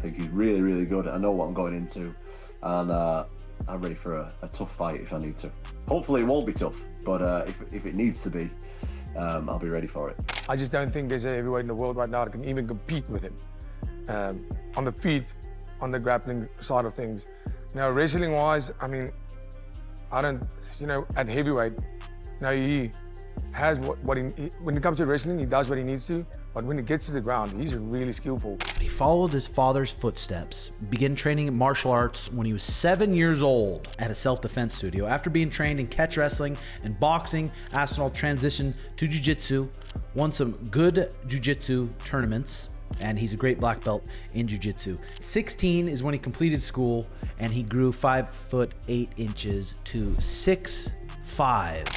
think he's really, really good. I know what I'm going into, and I'm ready for a tough fight if I need to. Hopefully it won't be tough, but if it needs to be, I'll be ready for it. I just don't think there's a heavyweight in the world right now that can even compete with him. On the feet, on the grappling side of things. Now, wrestling-wise, I mean, I don't, at heavyweight, he has what he, when it comes to wrestling, he does what he needs to, but when it gets to the ground, he's really skillful. He followed his father's footsteps, began training in martial arts when he was 7 years old at a self-defense studio. After being trained in catch wrestling and boxing, Aspinall transitioned to jiu-jitsu, won some good jiu-jitsu tournaments, and he's a great black belt in jiu-jitsu. 16 is when he completed school, and he grew 5'8" to 6'5".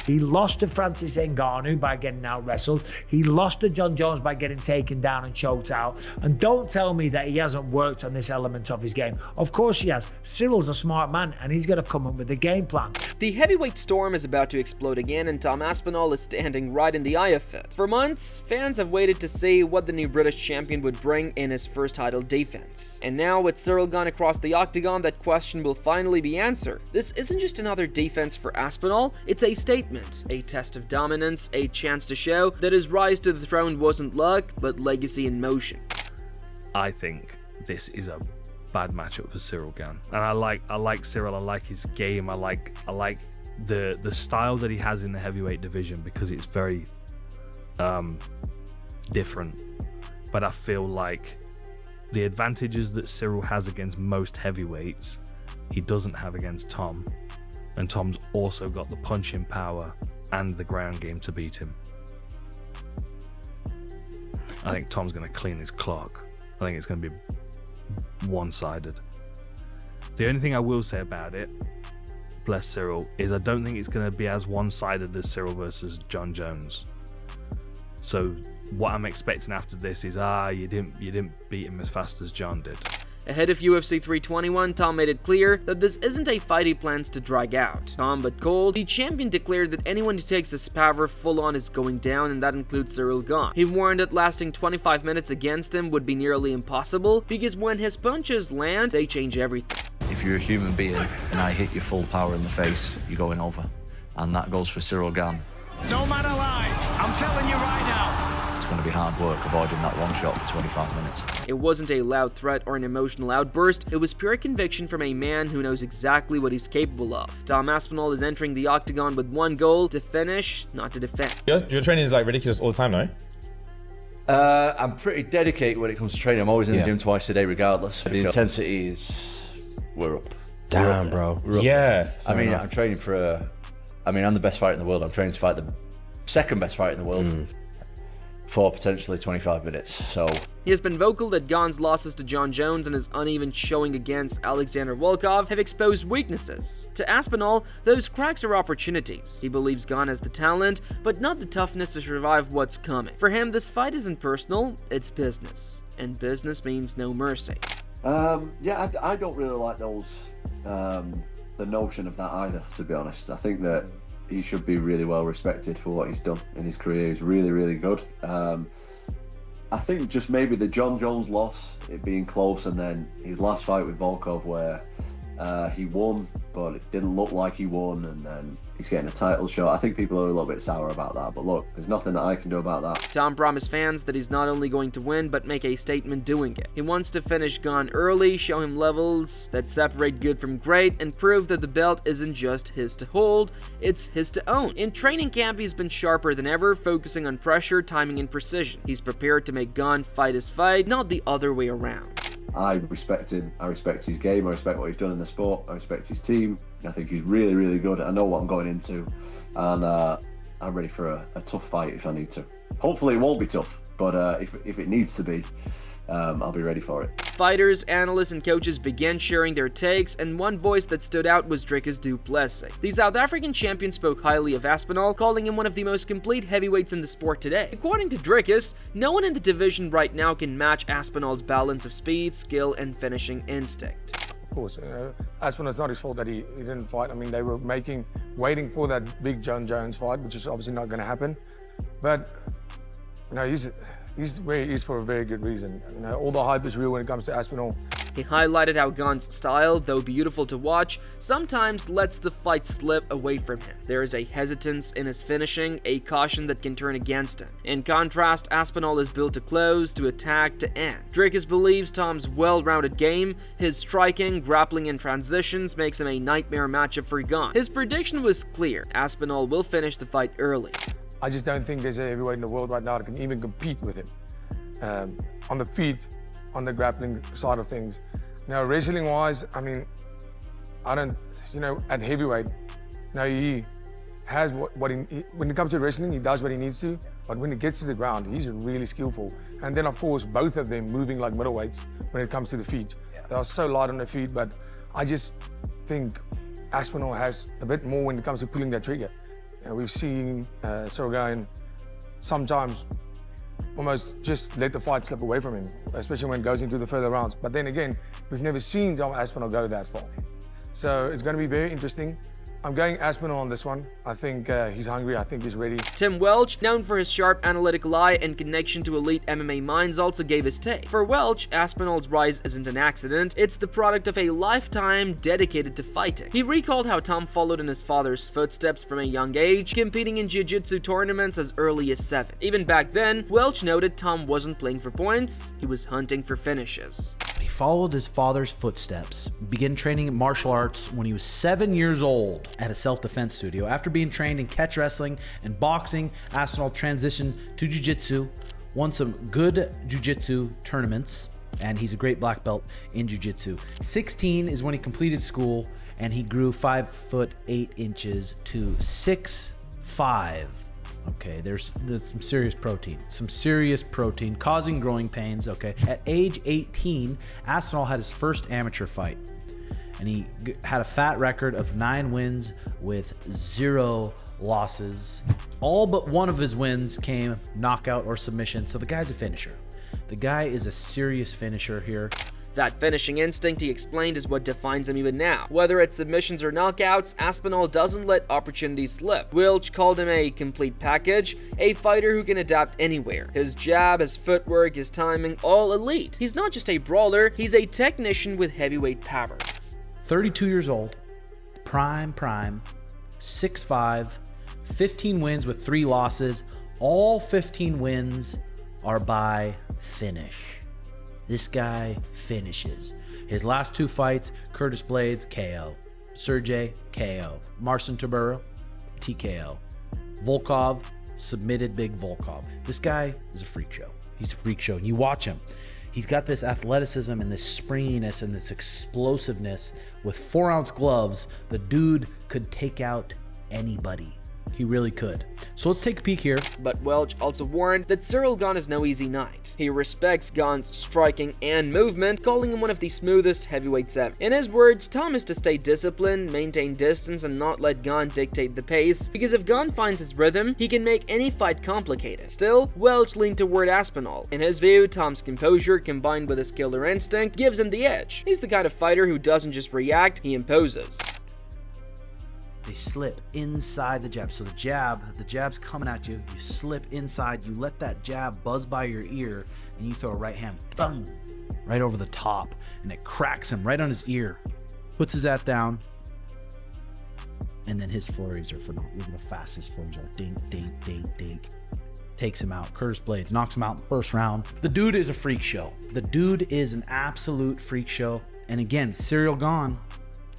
He lost to Francis Ngannou by getting out wrestled. He lost to John Jones by getting taken down and choked out. And don't tell me that he hasn't worked on this element of his game. Of course he has. Cyryl's a smart man, and he's going to come up with a game plan. The heavyweight storm is about to explode again, and Tom Aspinall is standing right in the eye of it. For months, fans have waited to see what the new British champion would bring in his first title defense. And now, with Ciryl Gane across the octagon, that question will finally be answered. This isn't just another defense for Aspinall, it's a statement, a test of dominance, a chance to show that his rise to the throne wasn't luck, but legacy in motion. I think this is a bad matchup for Ciryl Gane, and I like Ciryl. I like his game. I like the style that he has in the heavyweight division because it's very different. But I feel like the advantages that Ciryl has against most heavyweights, he doesn't have against Tom. And Tom's also got the punching power and the ground game to beat him. I think Tom's going to clean his clock. I think it's going to be one-sided. The only thing I will say about it, bless Ciryl, is I don't think it's going to be as one-sided as Ciryl versus John Jones. So what I'm expecting after this is, you didn't beat him as fast as John did. Ahead of UFC 321, Tom made it clear that this isn't a fight he plans to drag out. Calm but cold, the champion declared that anyone who takes this power full-on is going down, and that includes Ciryl Gane. He warned that lasting 25 minutes against him would be nearly impossible, because when his punches land, they change everything. If you're a human being and I hit you full power in the face, you're going over. And that goes for Ciryl Gane. No man alive, I'm telling you right now. It's going to be hard work avoiding that one shot for 25 minutes. It wasn't a loud threat or an emotional outburst, it was pure conviction from a man who knows exactly what he's capable of. Tom Aspinall is entering the octagon with one goal: to finish, not to defend. Your training is like ridiculous all the time, no? I'm pretty dedicated when it comes to training. I'm always in the gym twice a day regardless. The intensity is, we're up. Damn, bro. We're up. Yeah. I mean, I'm training for I'm the best fighter in the world. I'm training to fight the second best fighter in the world. For potentially 25 minutes, so. He has been vocal that Gane's losses to John Jones and his uneven showing against Alexander Volkov have exposed weaknesses. To Aspinall, those cracks are opportunities. He believes Gane has the talent, but not the toughness to survive what's coming. For him, this fight isn't personal, it's business. And business means no mercy. I don't really like those, the notion of that either, to be honest. I think that he should be really well respected for what he's done in his career. He's really, really good. I think just maybe the John Jones loss, it being close, and then his last fight with Volkov where he won, but it didn't look like he won, and then he's getting a title shot. I think people are a little bit sour about that, but look, there's nothing that I can do about that. Tom promised fans that he's not only going to win, but make a statement doing it. He wants to finish Gane early, show him levels that separate good from great, and prove that the belt isn't just his to hold, it's his to own. In training camp, he's been sharper than ever, focusing on pressure, timing, and precision. He's prepared to make Gane fight his fight, not the other way around. I respect him, I respect his game, I respect what he's done in the sport, I respect his team. I think he's really, really good. I know what I'm going into, and I'm ready for a tough fight if I need to. Hopefully it won't be tough, but if it needs to be, I'll be ready for it. Fighters, analysts, and coaches began sharing their takes, and one voice that stood out was Dricus du Plessis. The South African champion spoke highly of Aspinall, calling him one of the most complete heavyweights in the sport today. According to Dricus, no one in the division right now can match Aspinall's balance of speed, skill, and finishing instinct. Of course, Aspinall's not his fault that he didn't fight. I mean, they were waiting for that big John Jones fight, which is obviously not going to happen. But he's where he is for a very good reason. All the hype is real when it comes to Aspinall. He highlighted how Gane's style, though beautiful to watch, sometimes lets the fight slip away from him. There is a hesitance in his finishing, a caution that can turn against him. In contrast, Aspinall is built to close, to attack, to end. Dricus believes Tom's well-rounded game, his striking, grappling, and transitions makes him a nightmare matchup for Gane. His prediction was clear: Aspinall will finish the fight early. I just don't think there's a heavyweight in the world right now that can even compete with him. On the feet, on the grappling side of things. Now, wrestling-wise, I mean, I don't, at heavyweight, he has what he, when it comes to wrestling, he does what he needs to, but when it gets to the ground, he's really skillful. And then, of course, both of them moving like middleweights when it comes to the feet. They are so light on the feet, but I just think Aspinall has a bit more when it comes to pulling that trigger. We've seen Ciryl Gane sometimes almost just let the fight slip away from him, especially when it goes into the further rounds. But then again, we've never seen Tom Aspinall go that far. So it's going to be very interesting. I'm going Aspinall on this one. I think he's hungry. I think he's ready. Tim Welch, known for his sharp analytical eye and connection to elite MMA minds, also gave his take. For Welch, Aspinall's rise isn't an accident. It's the product of a lifetime dedicated to fighting. He recalled how Tom followed in his father's footsteps from a young age, competing in jiu-jitsu tournaments as early as 7. Even back then, Welch noted Tom wasn't playing for points, he was hunting for finishes. He followed his father's footsteps, began training martial arts when he was 7 years old at a self-defense studio. After being trained in catch wrestling and boxing, Aspinall transitioned to jiu-jitsu, won some good jiu-jitsu tournaments, and he's a great black belt in jiu-jitsu. 16 is when he completed school, and he grew 5 foot 8 inches to 6'5". Okay, there's some serious protein, causing growing pains, okay. At age 18, Aspinall had his first amateur fight, and he had a fat record of 9 wins with 0 losses. All but one of his wins came knockout or submission, so the guy's a finisher. The guy is a serious finisher here. That finishing instinct, he explained, is what defines him even now. Whether it's submissions or knockouts, Aspinall doesn't let opportunities slip. Welch called him a complete package, a fighter who can adapt anywhere. His jab, his footwork, his timing, all elite. He's not just a brawler, he's a technician with heavyweight power. 32 years old, prime, 6'5", 15 wins with 3 losses. All 15 wins are by finish. This guy finishes. His last 2 fights, Curtis Blades, KO. Sergey, KO. Marcin Tybura, TKO. Volkov, submitted big Volkov. This guy is a freak show. He's a freak show. And you watch him. He's got this athleticism and this springiness and this explosiveness. With 4-ounce gloves, the dude could take out anybody. He really could. So let's take a peek here. But Welch also warned that Ciryl Gane is no easy knight. He respects Gane's striking and movement, calling him one of the smoothest heavyweights ever. In his words, Tom is to stay disciplined, maintain distance, and not let Gane dictate the pace, because if Gane finds his rhythm, he can make any fight complicated. Still, Welch leaned toward Aspinall. In his view, Tom's composure, combined with his killer instinct, gives him the edge. He's the kind of fighter who doesn't just react, he imposes. They slip inside the jab. So the jab's coming at you. You slip inside. You let that jab buzz by your ear, and you throw a right hand, boom, right over the top, and it cracks him right on his ear. Puts his ass down, and then his flurries are phenomenal. Look at the fast his flurries are. Dink, dink, dink, dink. Takes him out. Curtis Blades knocks him out in the first round. The dude is a freak show. The dude is an absolute freak show. And again, Ciryl Gane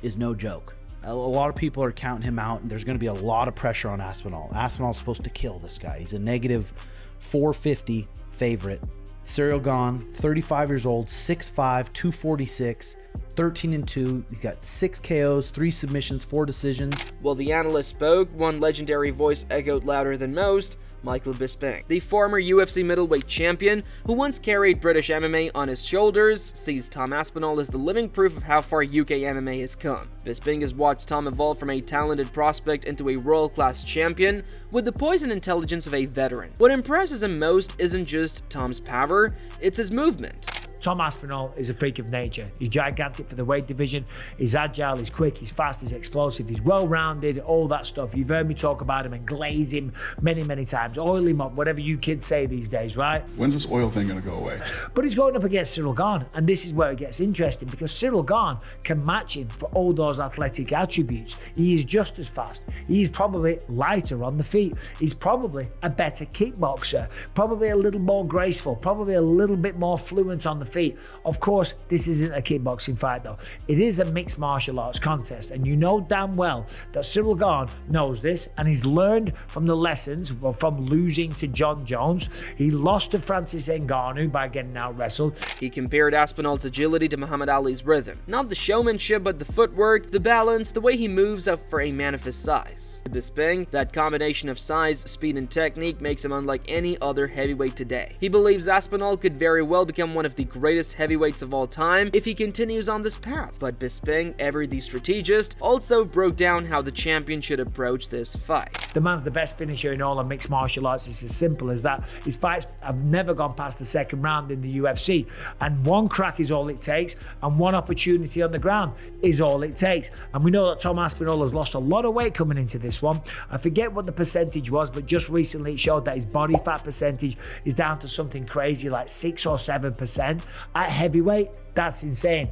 is no joke. A lot of people are counting him out, and there's going to be a lot of pressure on Aspinall. Aspinall's supposed to kill this guy. He's a negative 450 favorite. Ciryl Gane, 35 years old, 6'5", 246, 13-2. He's got 6 KOs, 3 submissions, 4 decisions. While the analyst spoke, one legendary voice echoed louder than most: Michael Bisping. The former UFC middleweight champion, who once carried British MMA on his shoulders, sees Tom Aspinall as the living proof of how far UK MMA has come. Bisping has watched Tom evolve from a talented prospect into a world-class champion with the poise and intelligence of a veteran. What impresses him most isn't just Tom's power, it's his movement. Tom Aspinall is a freak of nature. He's gigantic for the weight division. He's agile, he's quick, he's fast, he's explosive, he's well-rounded, all that stuff. You've heard me talk about him and glaze him many, many times. Oil him up, whatever you kids say these days, right? When's this oil thing going to go away? But he's going up against Ciryl Gane, and this is where it gets interesting because Ciryl Gane can match him for all those athletic attributes. He is just as fast. He's probably lighter on the feet. He's probably a better kickboxer, probably a little more graceful, probably a little bit more fluent on the feet. Of course, this isn't a kickboxing fight though. It is a mixed martial arts contest, and you know damn well that Ciryl Gane knows this, and he's learned from the lessons from losing to John Jones. He lost to Francis Ngannou by getting out wrestled. He compared Aspinall's agility to Muhammad Ali's rhythm. Not the showmanship, but the footwork, the balance, the way he moves up for a man of his size. To Bisping, that combination of size, speed, and technique makes him unlike any other heavyweight today. He believes Aspinall could very well become one of the greatest heavyweights of all time if he continues on this path. But Bisping, ever the strategist, also broke down how the champion should approach this fight. The man's the best finisher in all of mixed martial arts. It's as simple as that. His fights have never gone past the second round in the UFC, and one crack is all it takes, and one opportunity on the ground is all it takes. And we know that Tom Aspinall has lost a lot of weight coming into this one. I forget what the percentage was, but just recently it showed that his body fat percentage is down to something crazy like 6 or 7%. At heavyweight, that's insane.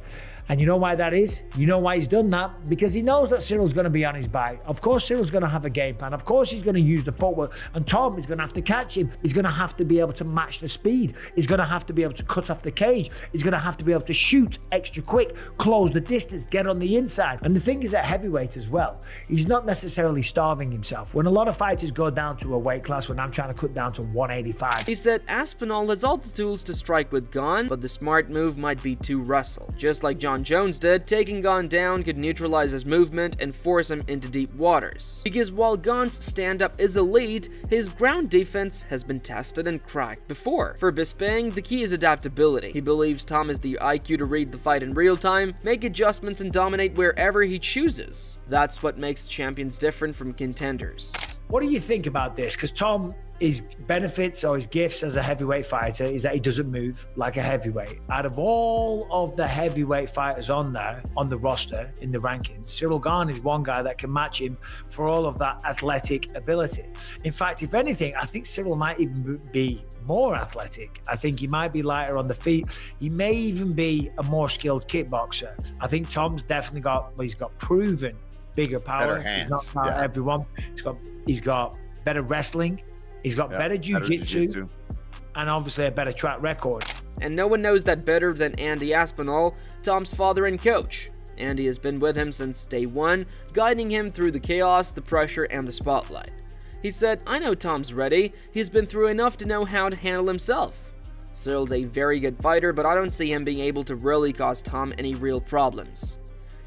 And you know why that is? You know why he's done that? Because he knows that Cyryl's going to be on his back. Of course, Cyryl's going to have a game plan. Of course, he's going to use the footwork. And Tom is going to have to catch him. He's going to have to be able to match the speed. He's going to have to be able to cut off the cage. He's going to have to be able to shoot extra quick, close the distance, get on the inside. And the thing is, at heavyweight as well, he's not necessarily starving himself. When a lot of fighters go down to a weight class, when I'm trying to cut down to 185. He said Aspinall has all the tools to strike with Gane, but the smart move might be to wrestle. Just like John Jones did, taking Gane down could neutralize his movement and force him into deep waters. Because while Gane's stand-up is elite, his ground defense has been tested and cracked before. For Bisping, the key is adaptability. He believes Tom has the IQ to read the fight in real time, make adjustments, and dominate wherever he chooses. That's what makes champions different from contenders. What do you think about this? Because Tom, his benefits or his gifts as a heavyweight fighter is that he doesn't move like a heavyweight. Out of all of the heavyweight fighters on there, on the roster, in the rankings, Ciryl Gane is one guy that can match him for all of that athletic ability. In fact, if anything, I think Ciryl might even be more athletic. I think he might be lighter on the feet. He may even be a more skilled kickboxer. I think Tom's definitely he's got proven bigger power. Better hands. He's not everyone. He's got better wrestling. He's got better jiu-jitsu and obviously a better track record. And no one knows that better than Andy Aspinall, Tom's father and coach. Andy has been with him since day one, guiding him through the chaos, the pressure, and the spotlight. He said, "I know Tom's ready. He's been through enough to know how to handle himself. Cyryl's a very good fighter, but I don't see him being able to really cause Tom any real problems."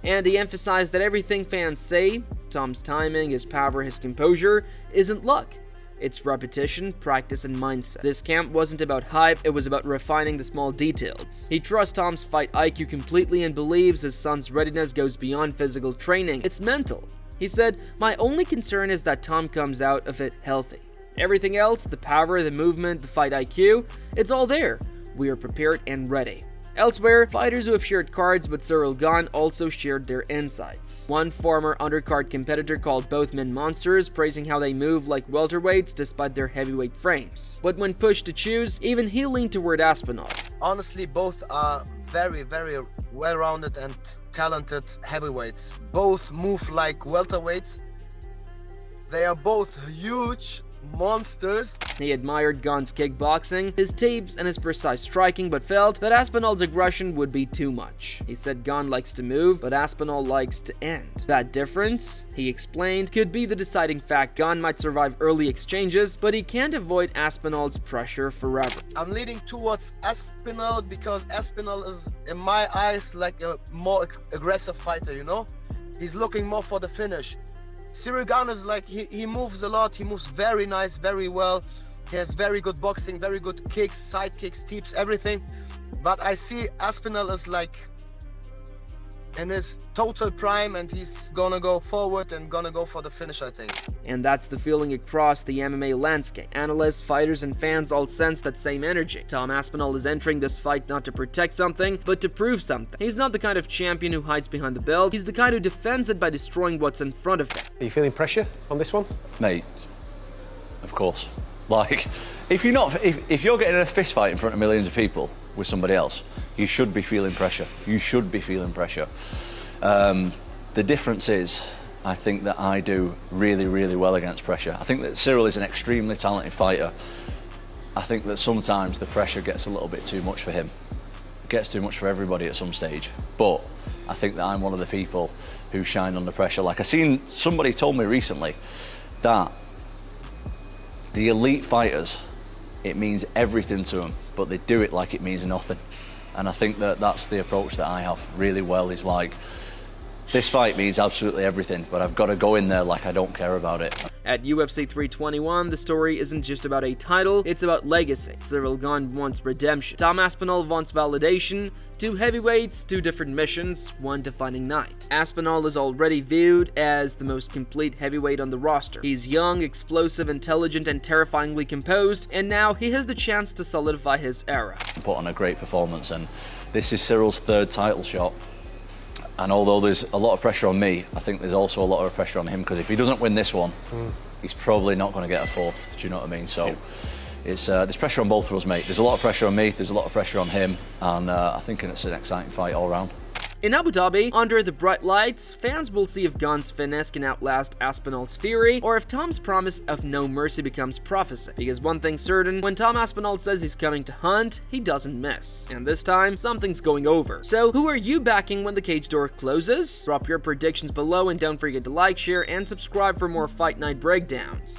And he emphasized that everything fans say, Tom's timing, his power, his composure, isn't luck. It's repetition, practice, and mindset. This camp wasn't about hype, it was about refining the small details. He trusts Tom's fight IQ completely and believes his son's readiness goes beyond physical training. It's mental. He said, "My only concern is that Tom comes out of it healthy. Everything else, the power, the movement, the fight IQ, it's all there. We are prepared and ready." Elsewhere, fighters who have shared cards with Ciryl Gane also shared their insights. One former undercard competitor called both men monsters, praising how they move like welterweights despite their heavyweight frames. But when pushed to choose, even he leaned toward Aspinall. Honestly, both are very, very well-rounded and talented heavyweights. Both move like welterweights. They are both huge monsters. He admired Gane's kickboxing, his tapes, and his precise striking, but felt that Aspinall's aggression would be too much. He said Gane likes to move, but Aspinall likes to end. That difference, he explained, could be the deciding factor. Gane might survive early exchanges, but he can't avoid Aspinall's pressure forever. I'm leaning towards Aspinall because Aspinall is, in my eyes, like a more aggressive fighter, you know? He's looking more for the finish. Ciryl Gane is like, he moves a lot, he moves very nice, very well. He has very good boxing, very good kicks, side kicks, tips, everything. But I see Aspinall as like in his total prime, and he's gonna go forward and gonna go for the finish, I think. And that's the feeling across the MMA landscape. Analysts, fighters, and fans all sense that same energy. Tom Aspinall is entering this fight not to protect something, but to prove something. He's not the kind of champion who hides behind the belt, he's the kind who defends it by destroying what's in front of him. Are you feeling pressure on this one? Mate, of course. Like, if you're getting in a fist fight in front of millions of people with somebody else, you should be feeling pressure. You should be feeling pressure. The difference is, I think that I do really, really well against pressure. I think that Ciryl is an extremely talented fighter. I think that sometimes the pressure gets a little bit too much for him. It gets too much for everybody at some stage. But I think that I'm one of the people who shine under pressure. Like, somebody told me recently that the elite fighters, it means everything to them, but they do it like it means nothing. And I think that that's the approach that I have really well, is like, this fight means absolutely everything, but I've got to go in there like I don't care about it. At UFC 321, the story isn't just about a title, it's about legacy. Ciryl Gane wants redemption. Tom Aspinall wants validation. Two heavyweights, two different missions, one defining night. Aspinall is already viewed as the most complete heavyweight on the roster. He's young, explosive, intelligent, and terrifyingly composed, and now he has the chance to solidify his era. Put on a great performance, and this is Cyryl's third title shot. And although there's a lot of pressure on me, I think there's also a lot of pressure on him, because if he doesn't win this one, he's probably not going to get a fourth. Do you know what I mean? So it's there's pressure on both of us, mate. There's a lot of pressure on me, there's a lot of pressure on him, and I think it's an exciting fight all round. In Abu Dhabi, under the bright lights, fans will see if Gane's finesse can outlast Aspinall's fury, or if Tom's promise of no mercy becomes prophecy. Because one thing's certain, when Tom Aspinall says he's coming to hunt, he doesn't miss. And this time, something's going over. So who are you backing when the cage door closes? Drop your predictions below, and don't forget to like, share, and subscribe for more Fight Night breakdowns.